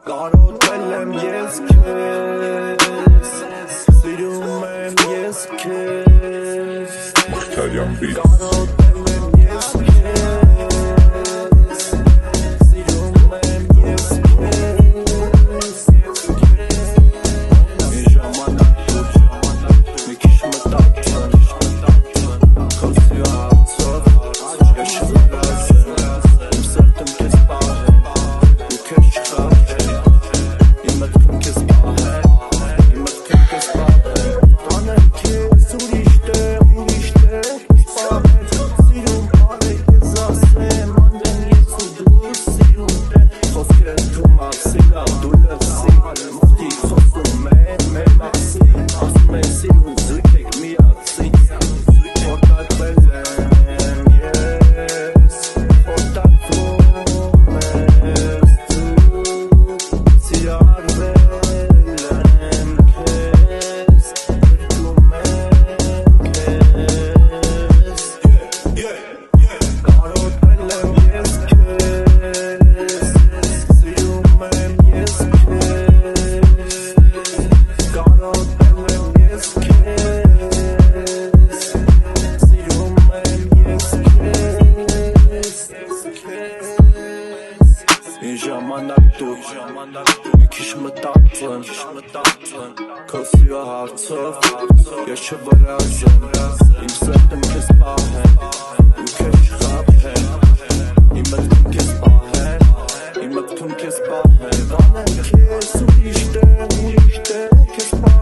Կարոտել եմ ես քեզ, սիրում եմ ես քեզ, Octavian Beat կարոտել եմ ես քեզ, սիրում եմ ես քեզ, մի ժամանակ մի քիչ մտածեմ, քոսի հարցով, ես շվարազեմ, իմ սրտում քեզ պահեմ, ու քեզ չխաբեմ, իմ մտքում քեզ պահեմ, իմ մտքում քեզ պահեմ, տանեմ քեզ ուրիշ տեղ քեզ պահեմ, սիրում արեք ես ասեմ, անդեմ ես ու դու սիրում տե, խոսքերս դու մասիլա, դու լսի, մտի խոսում մեր մասին, ասում են սիրում զույգ եք միացի, Որտակվել եմ ես, որտակվում ես դու, սիրարվել եմ քեզ, գրկում եմ քեզ, կարոտել եմ ես քեզ, սիրում եմ ես քեզ, կարոտել եմ ես քեզ, սիրում եմ ես քեզ, Ինչ ժամանակ դու մի քիչ մտածեմ, քոսի հարցով, ես չվրազեմ, իմ սրտում քեզ պահեմ, ու քեզ չխաբեմ, իմ մտքում քեզ պահեմ, իմ մտքում քեզ պահեմ, տանեմ քեզ ուրիշ տեղ, քեզ պահեմ